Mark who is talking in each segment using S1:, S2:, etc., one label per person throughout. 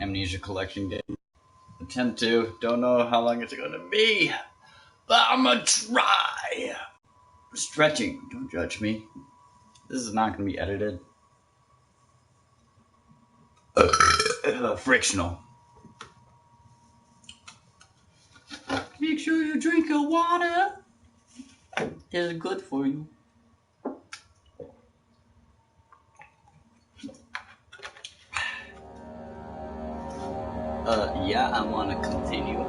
S1: Amnesia collection game. Attempt to. Don't know how long it's gonna be, but I'm gonna try. Stretching. Don't judge me. This is not gonna be edited. Frictional. Make sure you drink your water. It's good for you. Yeah, I want to continue.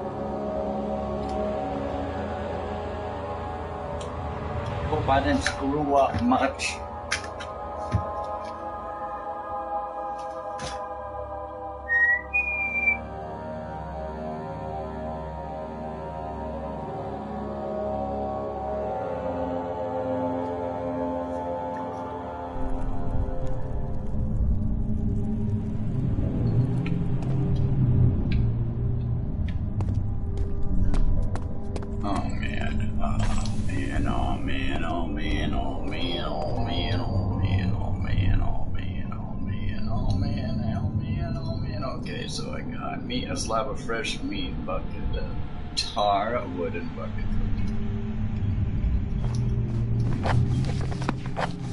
S1: Hope I didn't screw up much. So I got meat, a slab of fresh meat, bucket of tar, a wooden bucket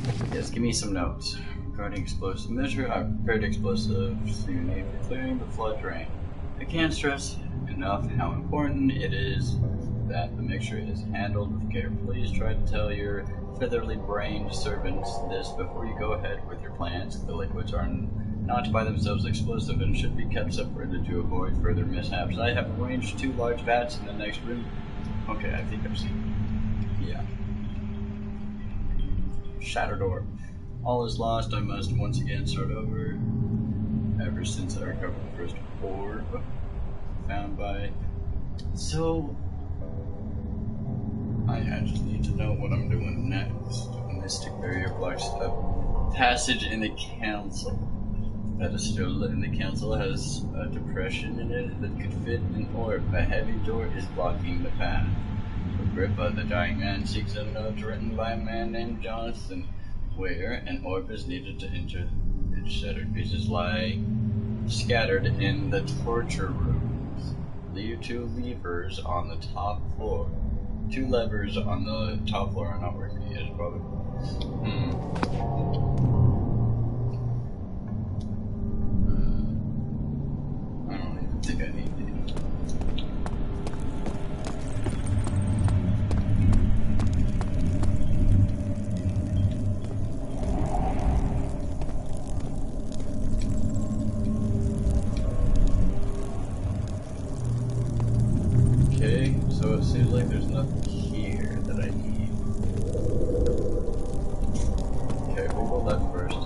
S1: cookie. Yes, give me some notes. Regarding explosive measure, I prepared explosives you need for clearing the flood drain. I can't stress enough how important it is that the mixture is handled with care. Please try to tell your featherly brained servants this before you go ahead with your plans. The liquids are not by themselves explosive and should be kept separated to avoid further mishaps. I have arranged 2 large vats in the next room. Okay, I think I've seen it. Yeah. Shattered door. All is lost. I must once again start over. Ever since I recovered the first orb found by... So... I just need to know what I'm doing next. Mystic barrier blocks a passage in the council. That is still lit, and the council has a depression in it that could fit an orb. A heavy door is blocking the path. Agrippa, the dying man, seeks a note written by a man named Jonathan, where an orb is needed to enter. Its shattered pieces lie scattered in the torture rooms. Leave 2 levers on the top floor. 2 levers on the top floor are not working. It's probably. I don't even think I need these. Okay, so it seems like there's nothing here that I need. Okay, we'll go left first.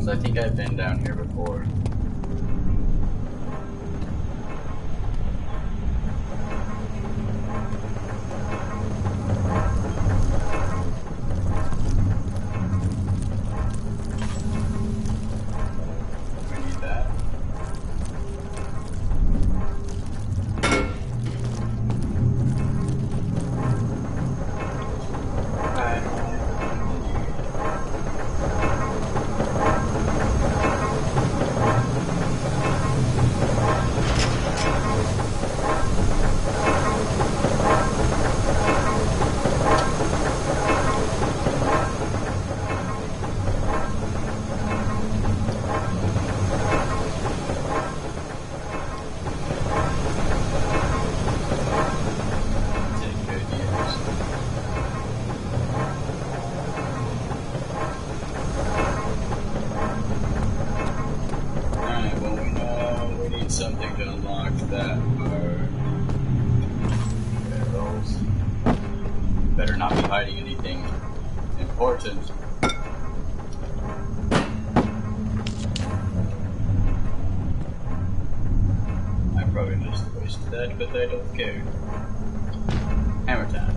S1: So I think I've been down here before. We need that. Something to unlock that are those. Better not be hiding anything important. I probably just wasted that, but I don't care. Hammer time.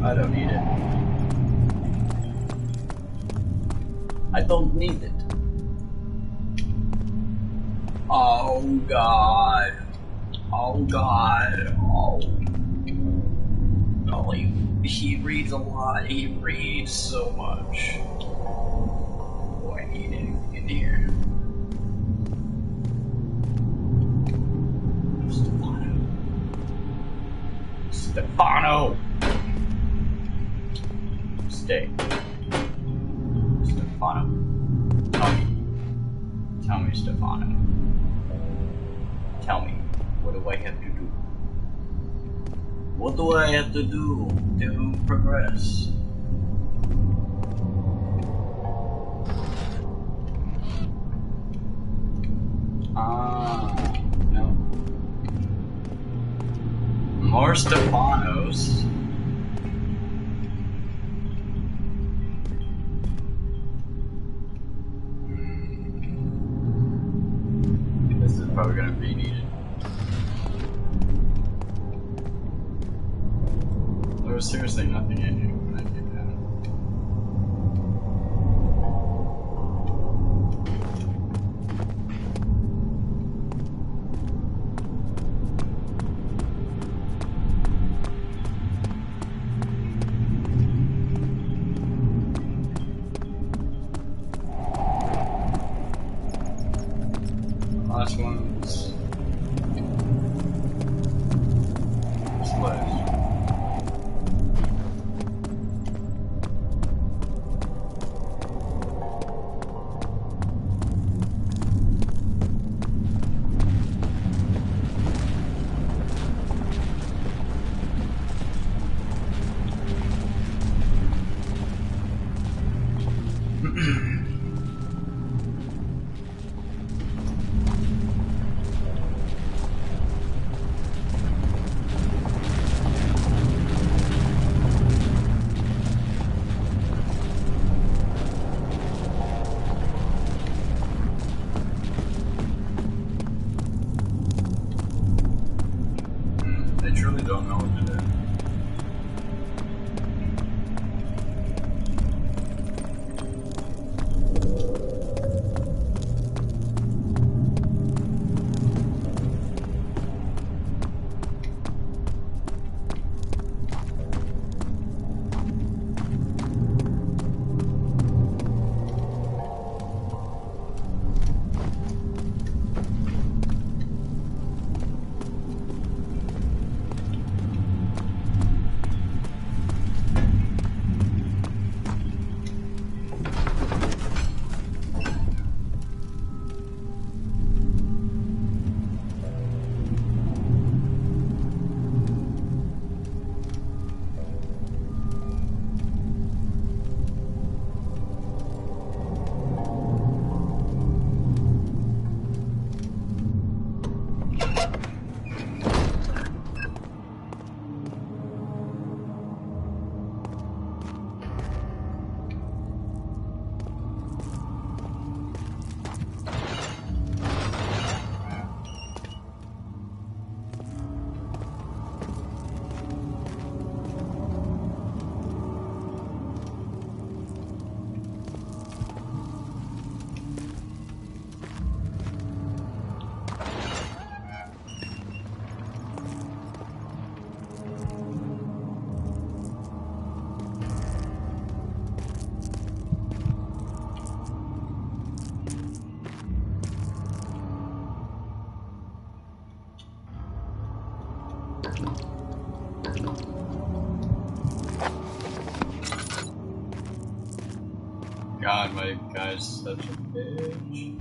S1: I don't need it. I don't need it. Oh God. Oh God. Oh. Oh, he reads a lot. He reads so much. Oh, I need him in here. Stefano! Stay. Stefano. Tell me, Stefano. Tell me, what do I have to do? What do I have to do to progress? No. More Stefanos. This is probably gonna be needed. There was seriously nothing in here when I came down. Last one's splash. I truly don't know what to do. God, my guy's such a bitch.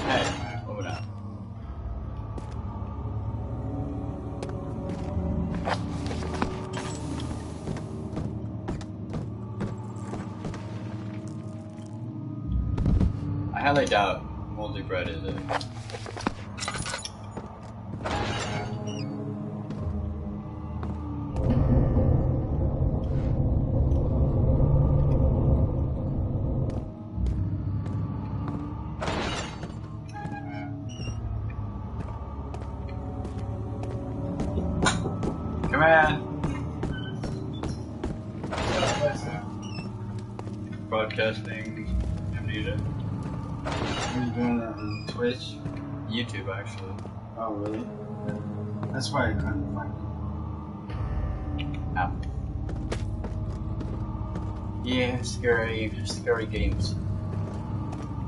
S1: Hey, hold on. I highly doubt moldy bread is it. Command! Broadcasting Amnesia.
S2: Are you doing that on Twitch?
S1: YouTube, actually.
S2: Oh, really? That's why I couldn't find
S1: Ow. Yeah, scary games.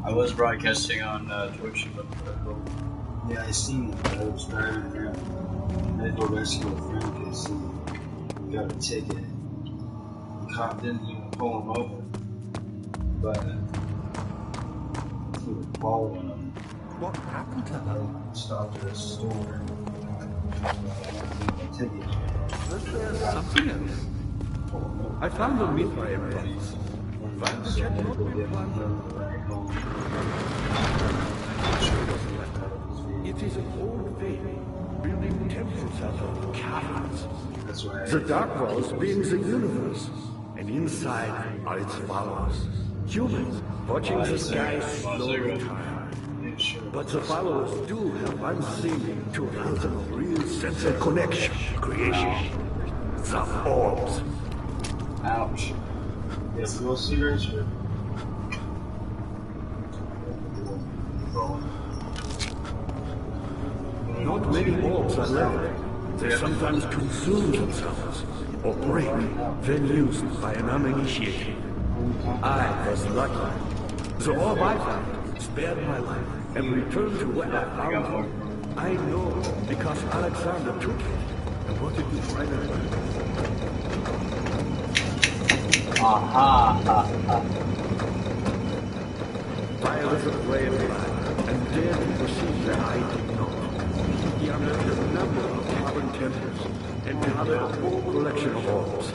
S1: I was broadcasting on Twitch, but
S2: it. Yeah, I seen it. I was driving around. I had to go rescue a friend because he got a ticket. The cop didn't even pull him over, but he was following him.
S3: What happened to her?
S2: Stopped at a store. Ticket.
S3: Was there something else? I found a mid-fire box. Find the check not been planted. It is an old faith, building temples out of caverns.
S2: That's why
S3: The dark walls being the universe, and inside are its followers. Humans watching the sky slowly retire. But the followers do have one thing to allow them a real sense of connection, creation. The orbs.
S1: ouch.
S2: Yes, go serious or
S3: Not many orbs are left. They sometimes consume themselves, or break, then used by an uninitiated. I was lucky. The orb I found spared my life and returned to where I found it. I know because Alexander took it and wanted to find it. Fire is a brave man and dared to proceed where I did not. He unearthed a number of carbon temples and gathered a whole collection of orbs.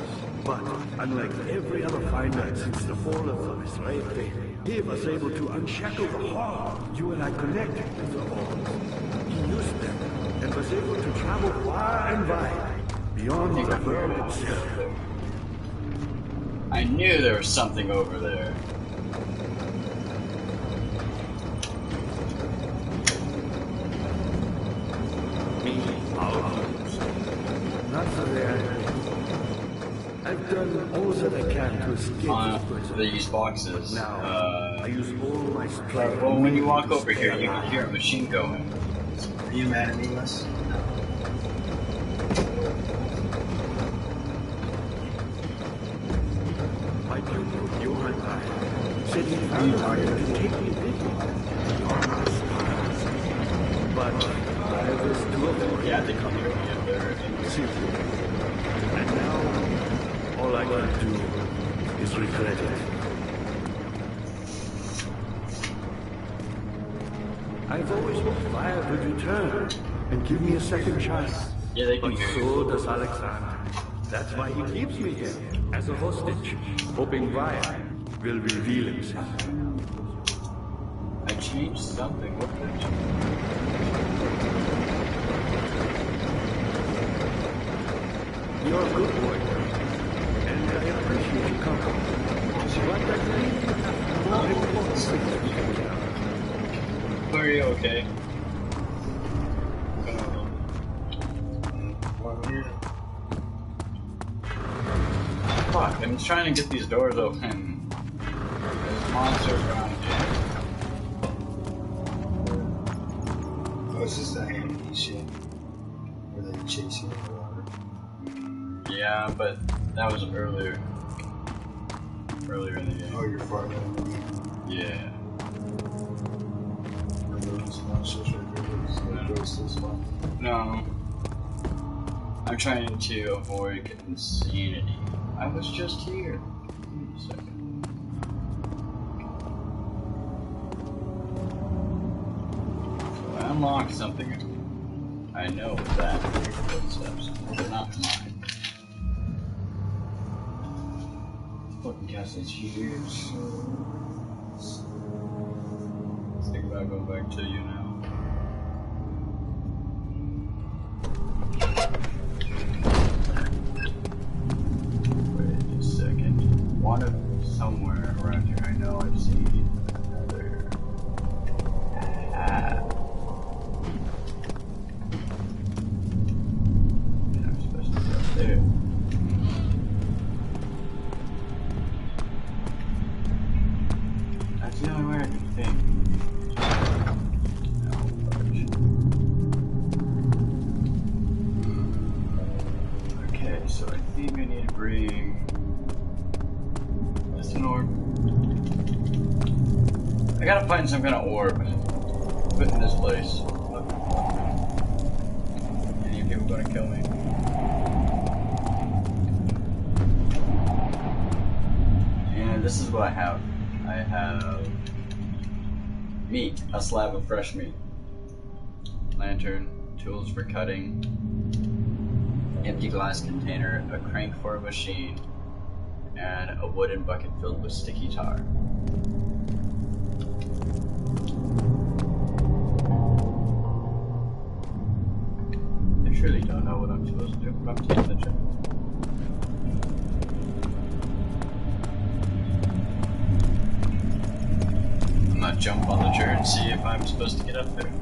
S3: But, unlike every other finder since the fall of the Israel faith, he was able to unshackle the horror you and I connected with the orbs. He used them and was able to travel far and wide, beyond the world itself.
S1: I knew there was something over there.
S3: Not so there. I've done all that I can to escape this prison.
S1: These boxes.
S3: Now, I use all my strength.
S1: Well, when you walk over here, you can hear a machine going.
S2: are you mad at me, Wes?
S3: My pupil, Johann said he found a way to take me with him. But I was too afraid.
S1: Yeah, they come here and they're
S3: And now, all I can do is regret it. I've always hoped fire would return and give me a second chance.
S1: Yeah, they can
S3: But
S1: hear you.
S3: so does Alexander. That's why he keeps me here, as a hostage, hoping fire will reveal himself.
S1: I changed something. What did I change?
S3: You're a good boy, and I appreciate your company. But I believe you have more important things to take care of.
S1: Are you okay? Fuck, I'm just trying to get these doors open. There's monsters around here.
S2: Oh, is this the Amnesia? Where they chasing the water?
S1: Yeah, but that was earlier. Earlier in the game.
S2: Oh, you're farther than me.
S1: Yeah.
S2: Remember those monsters right there? That goes this way.
S1: No. I'm trying to avoid insanity. I was just here. Give me a second. So I unlocked something. I know that. Footsteps. They're not mine. Fucking castle's huge. Think about going back to you now. Wait a second. One of somewhere around here. I know I've seen another. I'm supposed to go. think. Okay, so I think I need to bring just an orb. I gotta find some kind of orb. Put in this place. Any people gonna kill me? And this is what I have. I have meat, a slab of fresh meat, lantern, tools for cutting, empty glass container, a crank for a machine, and a wooden bucket filled with sticky tar. I truly don't know what I'm supposed to do, but I'm taking the chance. I'm gonna jump on the chair and see if I'm supposed to get up there.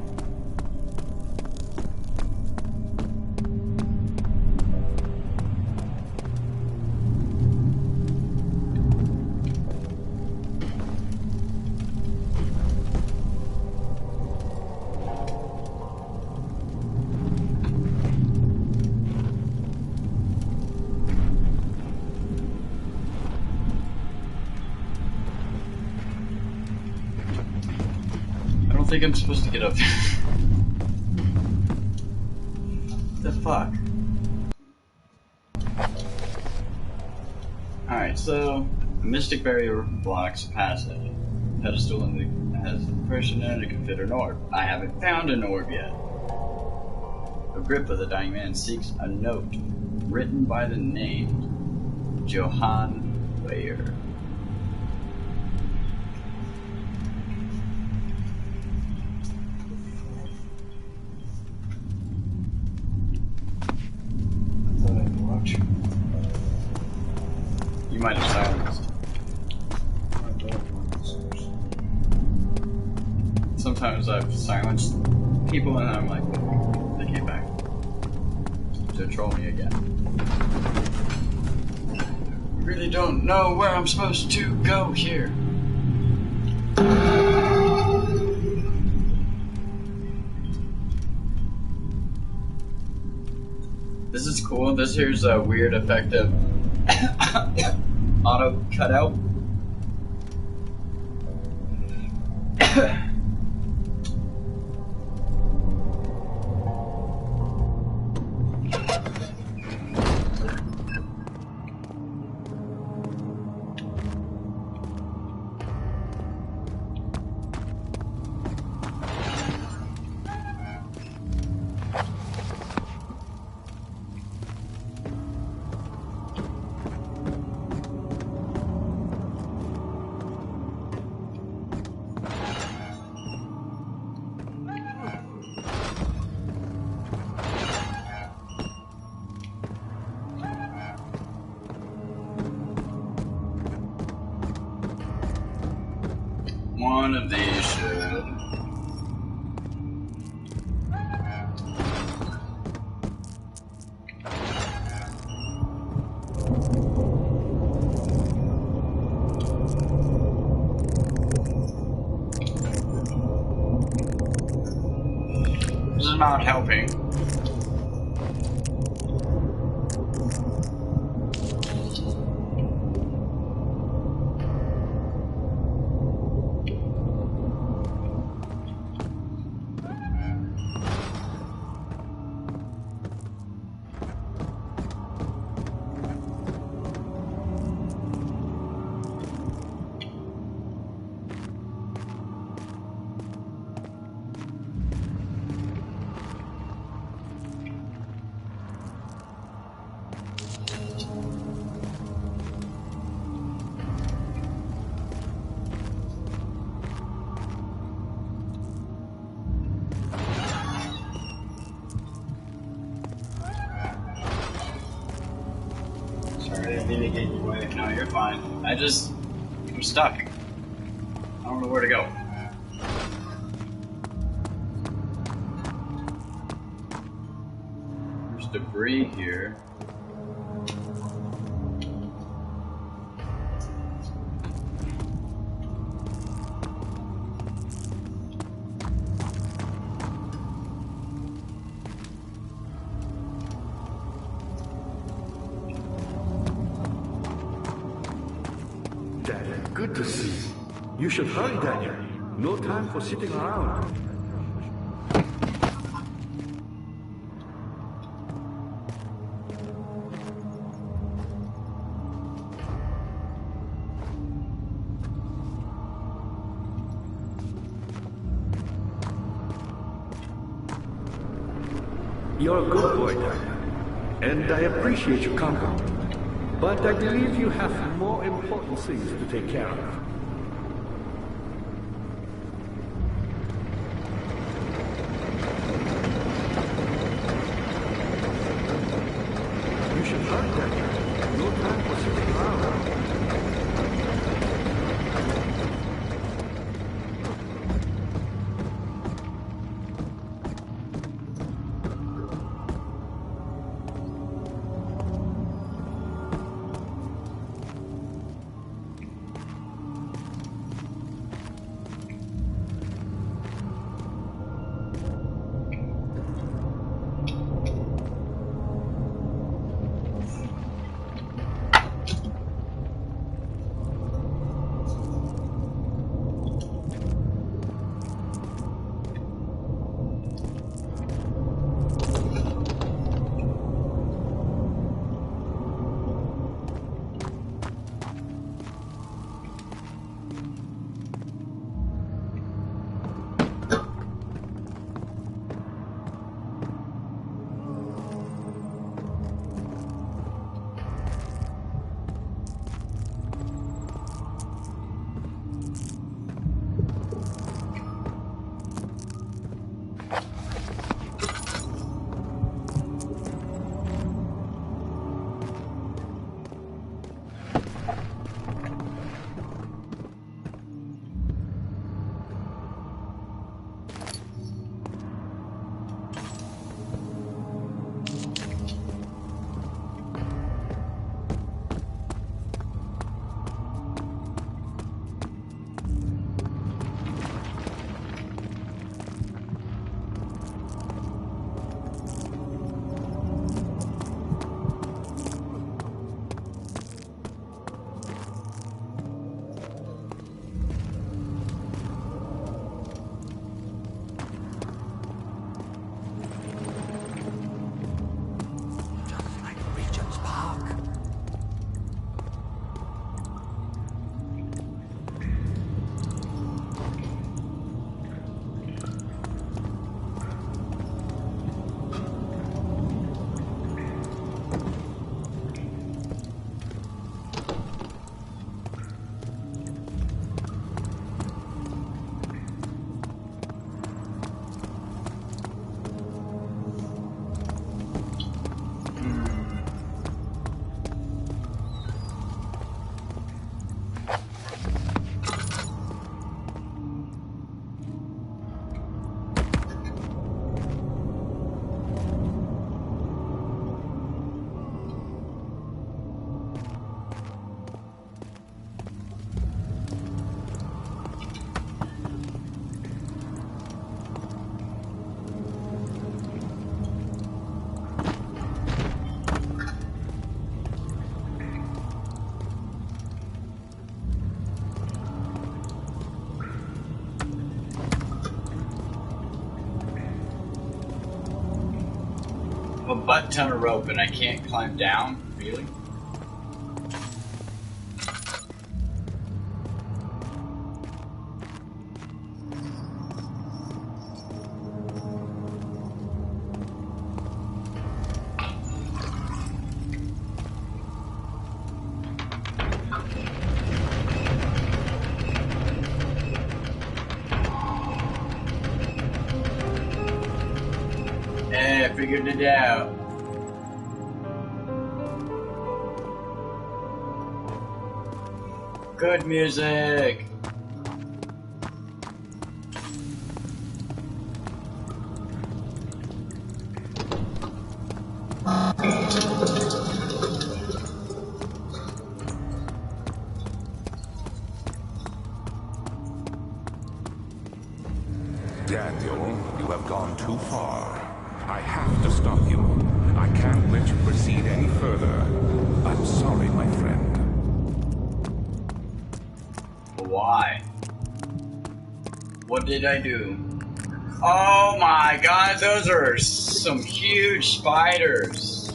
S1: I don't think I'm supposed to get up there. What the fuck? Alright, so Mystic Barrier blocks passage. Pedestal has a person in it can fit an orb. I haven't found an orb yet. Agrippa, the dying man, seeks a note written by the named Johann Weyer. You might have silenced. Sometimes I've silenced people and I'm like, oh, they came back to troll me again. I really don't know where I'm supposed to go here. This is cool. This here's a weird effect of auto cutout. One of these should. This is not helping. No, you're fine. I'm stuck. I don't know where to go. There's debris here.
S3: You should hurry, Daniel. No time for sitting around. You're a good boy, Daniel, and I appreciate your comfort. But I believe you have more important things to take care of. You should hurry, Daniel. No time for sitting around.
S1: A butt ton of rope and I can't climb down? Really? Figured it out. Good music.
S4: Daniel, you have gone too far. I have to stop you. I can't let you proceed any further. I'm sorry, my friend.
S1: Why? What did I do? Oh my god, those are some huge spiders.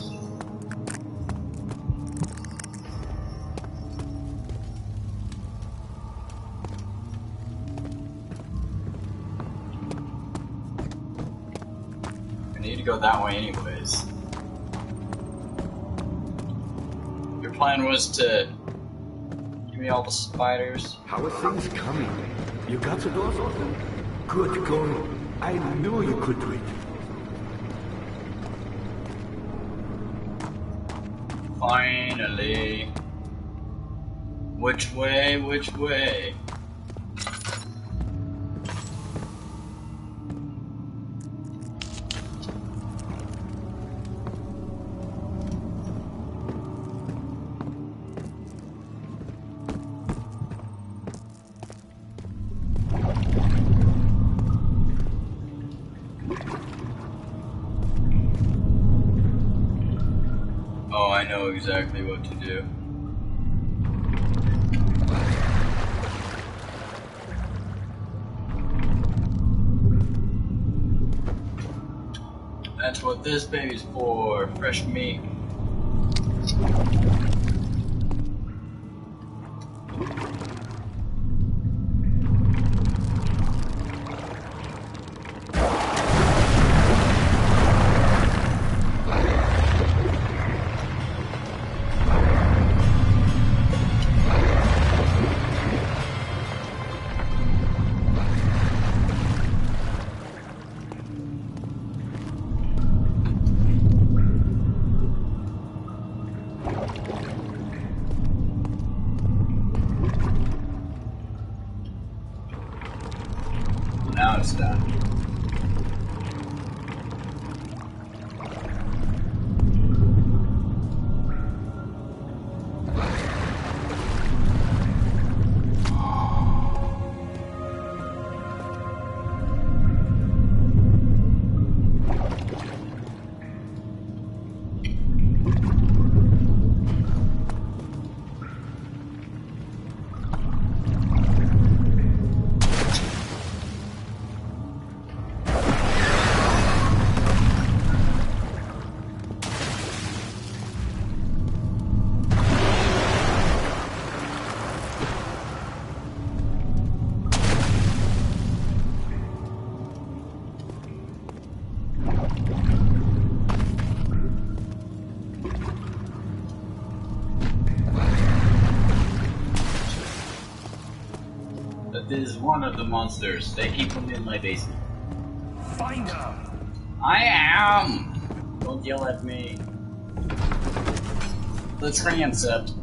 S1: I need to go that way anyways. Your plan was to give me all the spiders?
S3: How are things coming? You got the doors open? Good going. I knew you could do it.
S1: Finally. Which way? Which way? Oh, I know exactly what to do. That's what this baby's for, fresh meat. Now it's done. That is one of the monsters. They keep them in my basement.
S3: Find her!
S1: I am! Don't yell at me. The transept.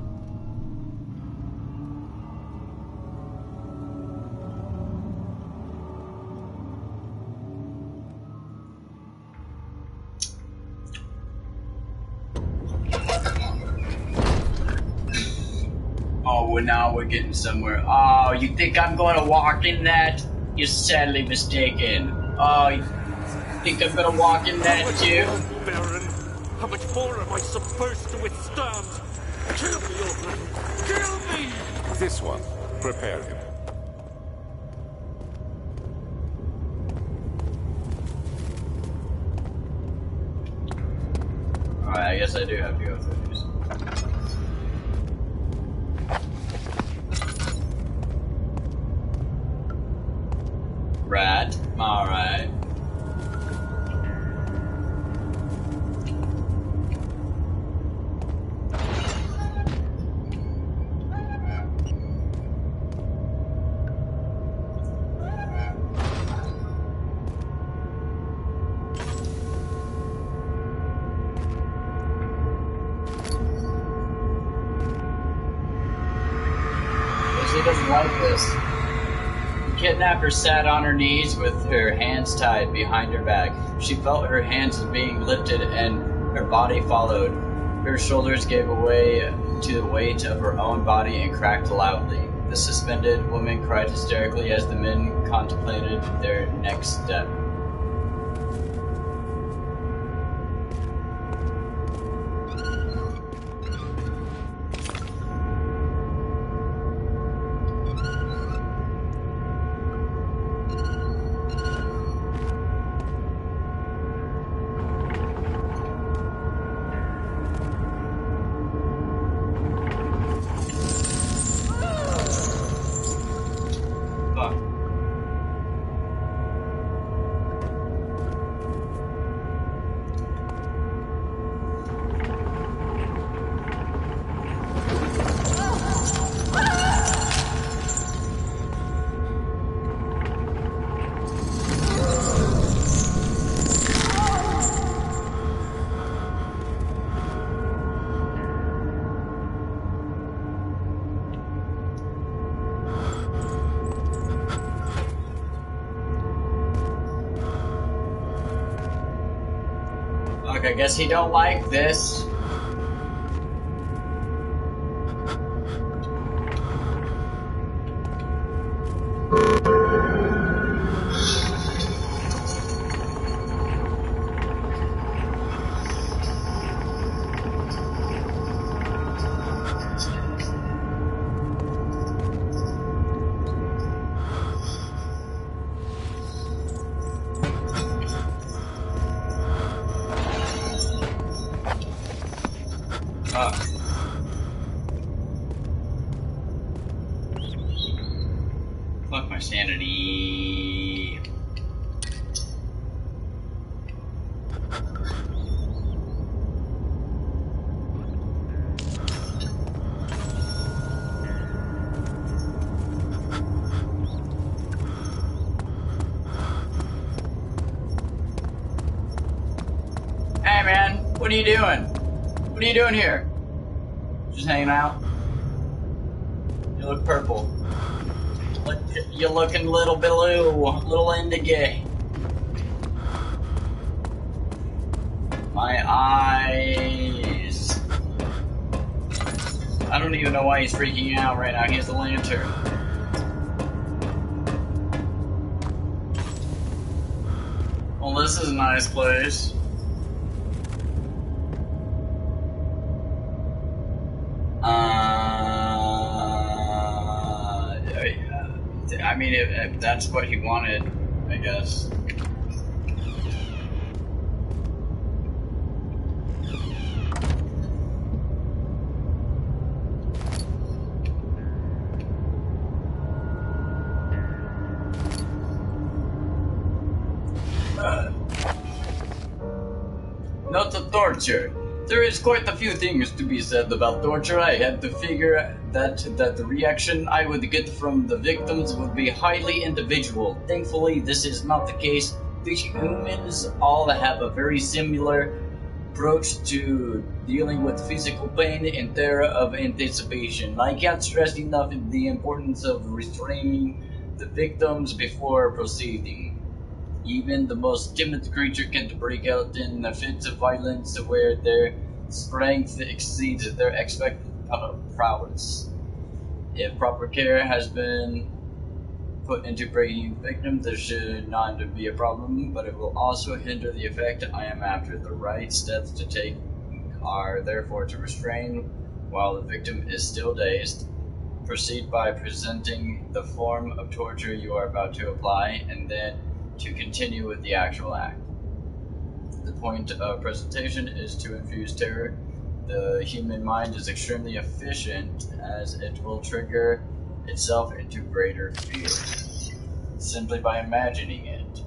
S1: Oh, well, now we're getting somewhere. Oh, you think I'm going to walk in that? You're sadly mistaken. Oh, you think I'm going to walk in that too?
S5: Baron, how much more am I supposed to withstand? Kill me, Open! Kill me!
S4: This one. Prepare him.
S1: Alright, I guess I do have to go through these. Rat. Alright. She doesn't like this. The kidnapper sat on her knees with her hands tied behind her back. She felt her hands being lifted and her body followed. Her shoulders gave way to the weight of her own body and cracked loudly. The suspended woman cried hysterically as the men contemplated their next step. I guess he don't like this. Fuck my sanity. Hey man, what are you doing? What are you doing here? Just hanging out? You look purple. You're looking a little blue, a little indigo. My eyes. I don't even know why he's freaking out right now. He has the lantern. Well, this is a nice place. I mean, if that's what he wanted, I guess. Not the torture. There is quite a few things to be said about torture. I had to figure that the reaction I would get from the victims would be highly individual. Thankfully, this is not the case. The humans all have a very similar approach to dealing with physical pain and terror of anticipation. I can't stress enough the importance of restraining the victims before proceeding. Even the most timid creature can break out in fits of violence where their strength exceeds their expected prowess. If proper care has been put into breaking victims, there should not be a problem, but it will also hinder the effect I am after. The right steps to take are therefore to restrain while the victim is still dazed. Proceed by presenting the form of torture you are about to apply, and then to continue with the actual act. The point of presentation is to infuse terror. The human mind is extremely efficient as it will trigger itself into greater fear simply by imagining it.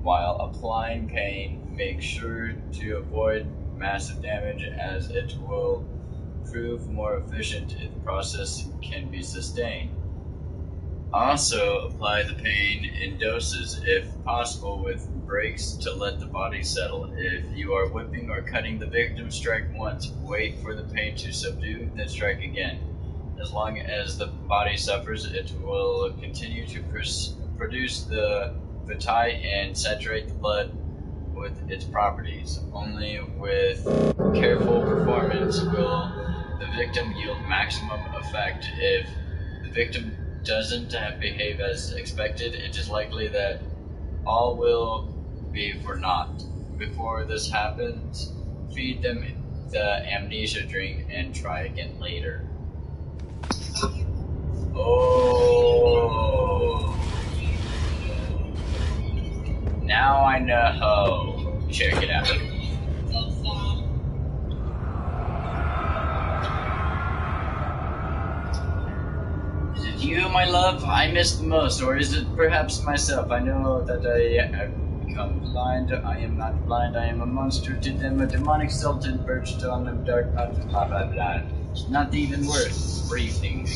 S1: While applying pain, make sure to avoid massive damage as it will prove more efficient if the process can be sustained. Also, apply the pain in doses if possible with breaks to let the body settle. If you are whipping or cutting the victim, strike once, wait for the pain to subdue, then strike again. As long as the body suffers, it will continue to produce the vitae and saturate the blood with its properties. Only with careful performance will the victim yield maximum effect. If the victim doesn't behave as expected, it is likely that all will be for naught. Before this happens, feed them the amnesia drink and try again later. Oh, now I know. Check it out. You, my love, I miss the most, or is it perhaps myself? I know that I have become blind. I am not blind, I am a monster to them, a demonic sultan perched on a dark mountain, blah blah blah. It's not even worth breathing.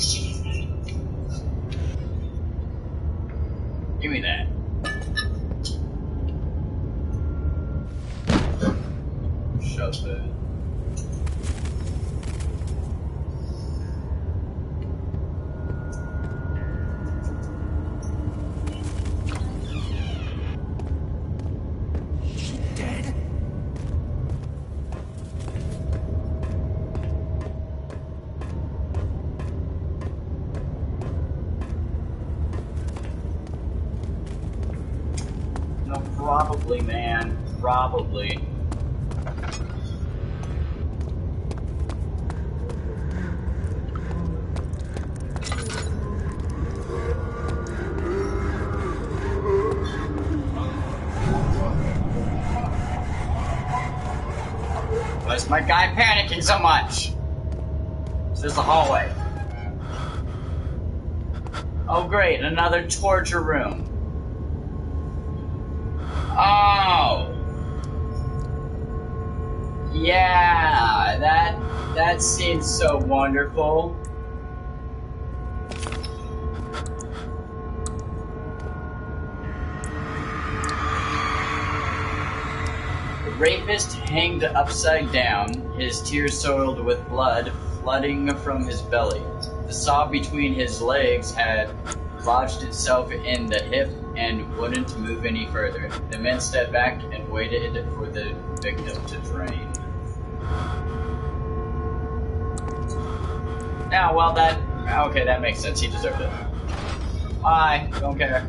S1: Give me that. Shut it. No, probably, man. Probably. Why is my guy panicking so much? This is the hallway. Oh great, another torture room. Oh! Yeah, that seems so wonderful. The rapist hanged upside down, his tears soiled with blood flooding from his belly. The saw between his legs had lodged itself in the hip and wouldn't move any further. The men stepped back and waited for the victim to drain. Now, well, okay, that makes sense. He deserved it. Bye. Don't care.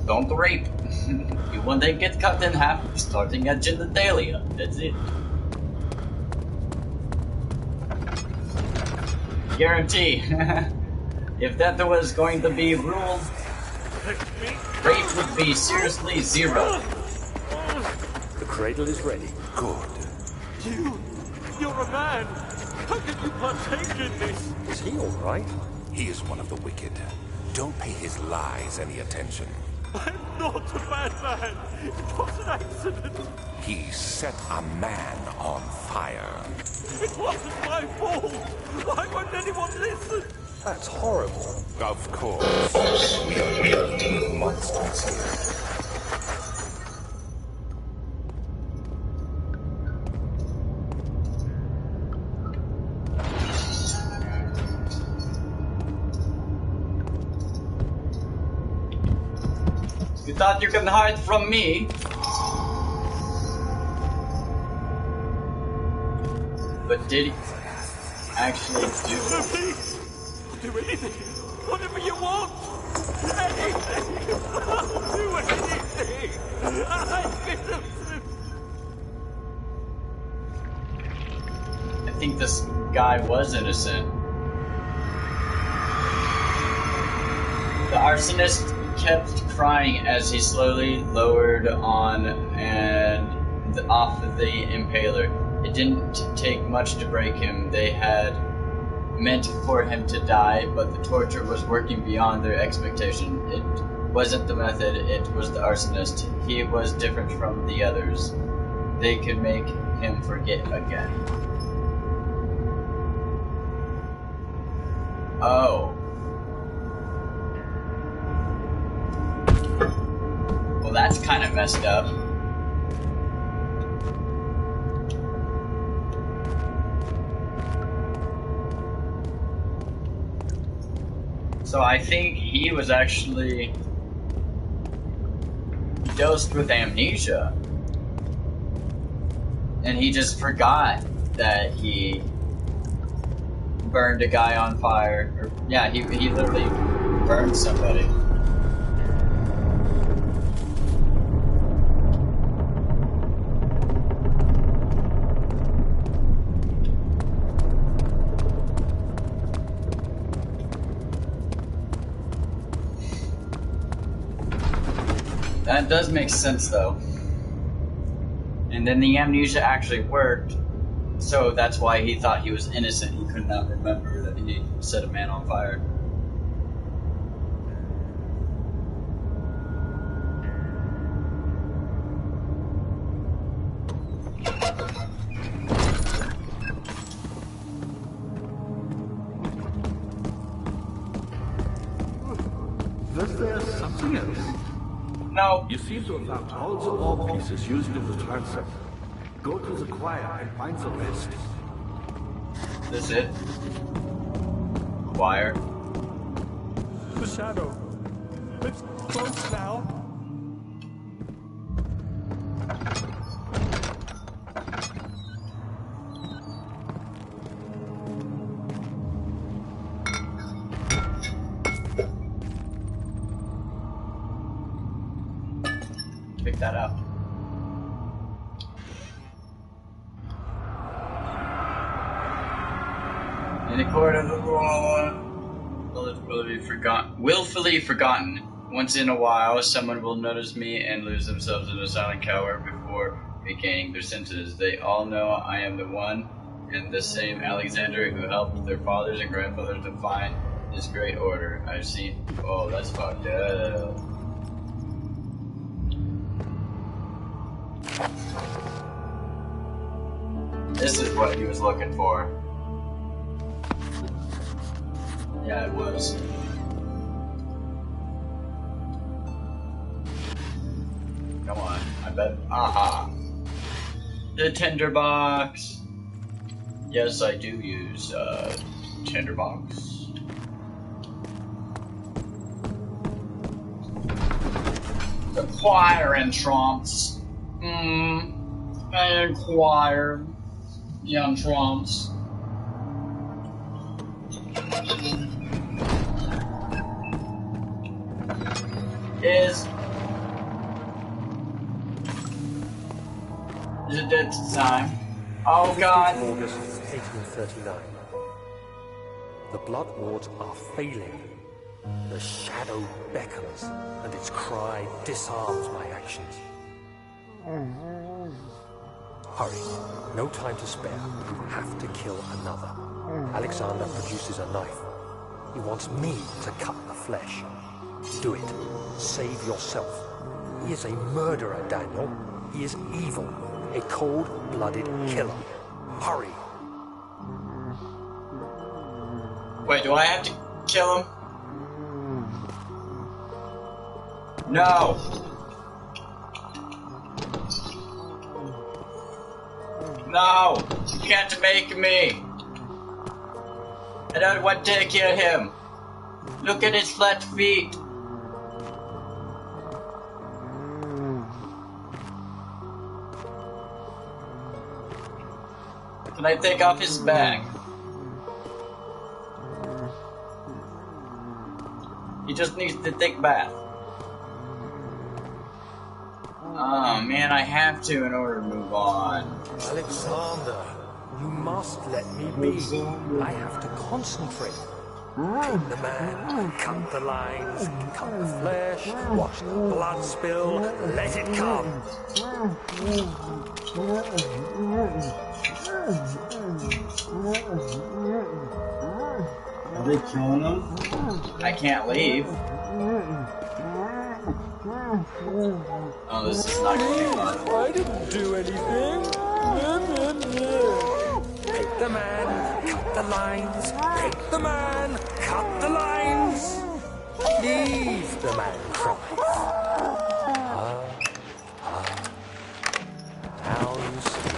S1: Don't rape. You one day get cut in half, starting at genitalia. That's it. Guarantee. If that was going to be a rule, rape would be seriously 0.
S5: The cradle is ready.
S4: Good.
S5: You're a man. How can you partake in this?
S3: Is he all right?
S4: He is one of the wicked. Don't pay his lies any attention.
S5: I'm not a bad man. It was an accident.
S4: He set a man on fire.
S5: It wasn't my fault. Why won't anyone listen?
S3: That's horrible.
S4: Of course. We are dealing monsters here.
S1: You thought you can hide from me? But did he actually do
S5: No, please. Do anything. Whatever you want. Anything. I'll do anything.
S1: I think this guy was innocent. The arsonist kept crying as he slowly lowered on and off the impaler. It didn't take much to break him. They had meant for him to die, but the torture was working beyond their expectation. It wasn't the method, it was the arsonist. He was different from the others. They could make him forget again. Oh. Well, that's kind of messed up. So I think he was actually dosed with amnesia. And he just forgot that he burned a guy on fire. Or, yeah, he literally burned somebody. That does make sense, though. And then the amnesia actually worked, so that's why he thought he was innocent. He could not remember that he set a man on fire.
S3: Was there something else?
S1: No.
S3: You seem to have found all the orb pieces used in the transit. Go to the choir and find the rest.
S1: This it? Choir?
S5: The shadow. It's close now.
S1: that up. In the court of the law, willfully forgotten. Once in a while, someone will notice me and lose themselves in a silent cower before regaining their senses. They all know I am the one and the same Alexander who helped their fathers and grandfathers to find this great order. I've seen. Oh, that's fucked up. This is what he was looking for. Yeah, it was. Come on, I bet. Aha! The tinderbox! Yes, I do use, tinderbox. Acquire entrance. I inquire the entrance. Is it dead time? Oh God!
S6: August 1839. The blood wards are failing. The shadow beckons, and its cry disarms my actions. Hurry. No time to spare. You have to kill another. Alexander produces a knife. He wants me to cut the flesh. Do it. Save yourself. He is a murderer, Daniel. He is evil. A cold-blooded killer. Hurry.
S1: Wait, do I have to kill him? No! No! You can't make me! I don't want to kill him! Look at his flat feet! Can I take off his bag? He just needs to take a bath. Oh man, I have to in order to move on.
S6: Alexander, you must let me be. I have to concentrate. Take the man, cut the lines, cut the flesh, watch the blood spill, let it come.
S2: Are they killing him?
S1: I can't leave. Oh, this is not gonna be fun.
S6: I didn't do anything. Take the man, cut the lines. Take the man, cut the lines. Leave the man cry. Now you see.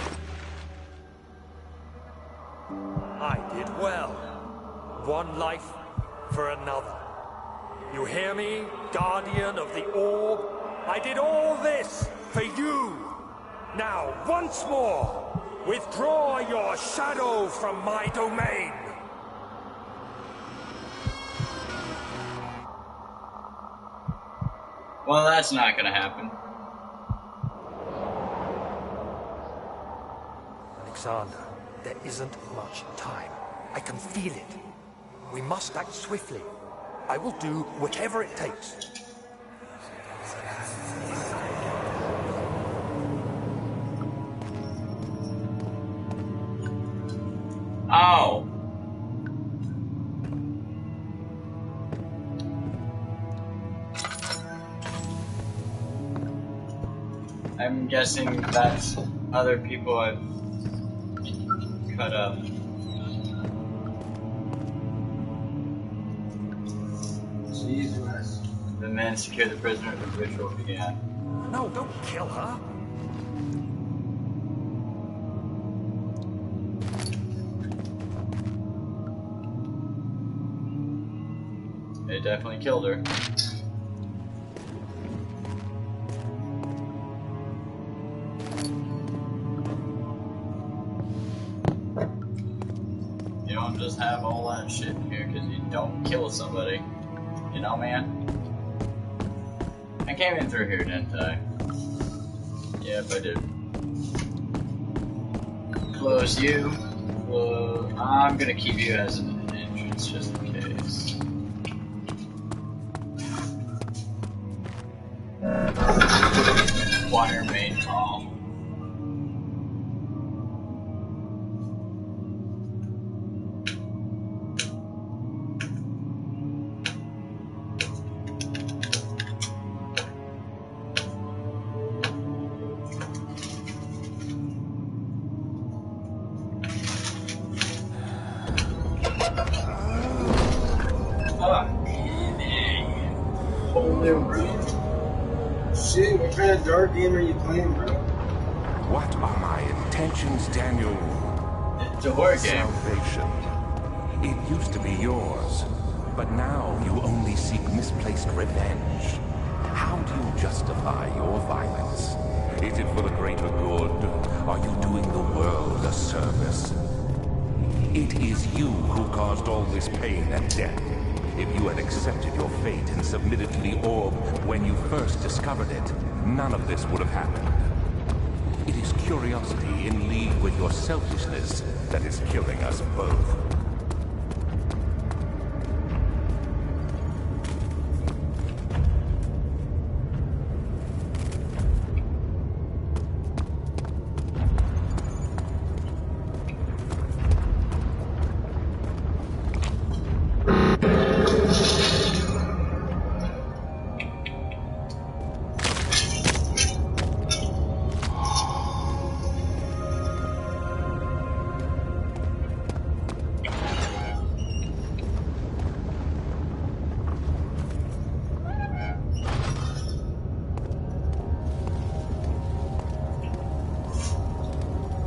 S6: I did well. One life for another. You hear me, guardian of the orb? I did all this for you. Now, once more, withdraw your shadow from my domain.
S1: Well, that's not gonna happen.
S6: Alexander, there isn't much time. I can feel it. We must act swiftly. I will do whatever it takes.
S1: Oh! I'm guessing that's other people I've cut up.
S2: Jesus.
S1: The men secured the prisoner and the ritual began.
S6: No, don't kill her.
S1: They definitely killed her. You don't just have all that shit in here because you don't kill somebody. You know, man? I came in through here, didn't I? Yep, I did. Close you. I'm gonna keep you as an entrance just in case. Choir main hall.
S2: Shit, what kind of dark game are you playing, bro?
S4: What are my intentions, Daniel?
S1: It's a horror game.
S4: Salvation. It used to be yours, but now you only seek misplaced revenge. How do you justify your violence? Is it for the greater good? Are you doing the world a service? It is you who caused all this pain and death. If you had accepted your fate and submitted to the orb when you first discovered it, none of this would have happened. It is curiosity in league with your selfishness that is killing us both.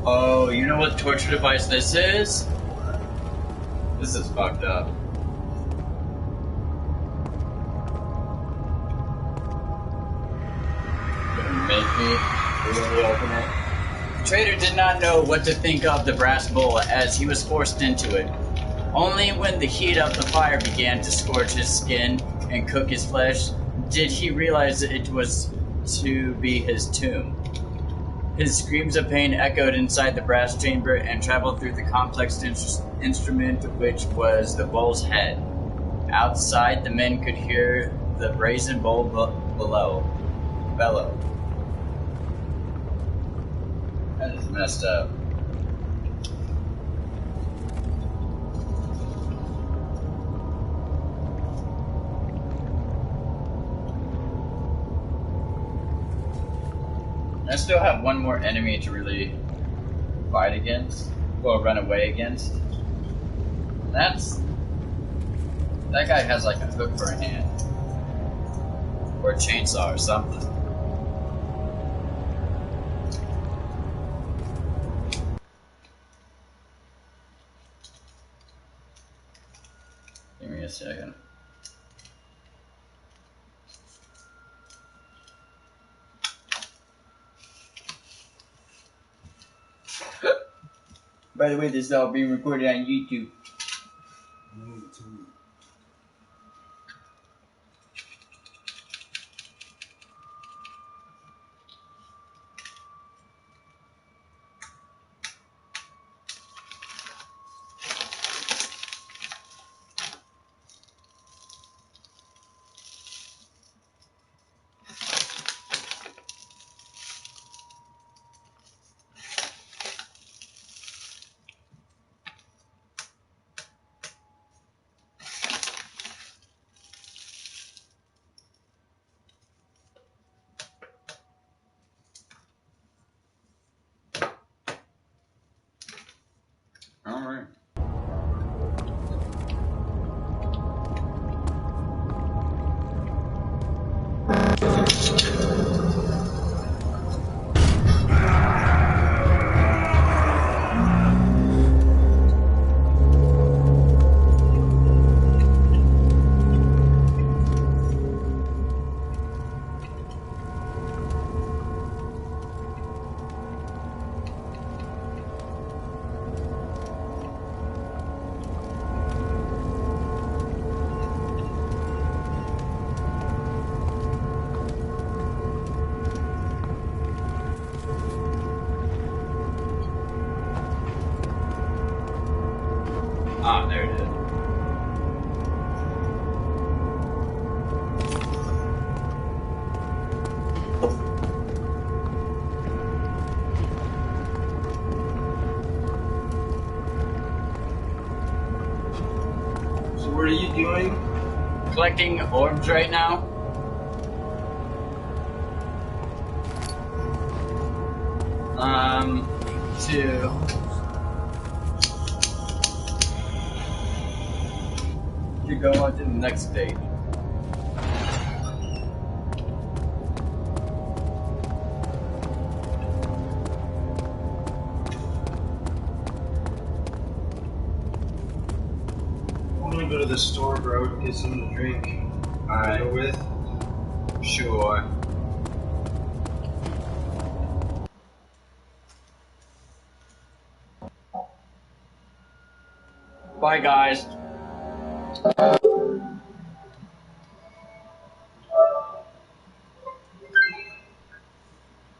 S1: Oh, you know what torture device this is? This is fucked up. Gonna make me really open it. The traitor did not know what to think of the brass bowl as he was forced into it. Only when the heat of the fire began to scorch his skin and cook his flesh did he realize it was to be his tomb. His screams of pain echoed inside the brass chamber and traveled through the complex instrument which was the bowl's head. Outside, the men could hear the brazen bowl bellow. That is messed up. I still have one more enemy to really fight against, or run away against. That guy has like a hook for a hand, or a chainsaw or something. Give me a second. By the way, this is all being recorded on YouTube. Alright. Ah, there it is.
S2: So what are you doing?
S1: Collecting orbs right now. To go on to the next stage.
S2: I'm gonna go to the store, bro, to get something to drink.
S1: Alright.
S2: Go with?
S1: Sure. Bye, guys.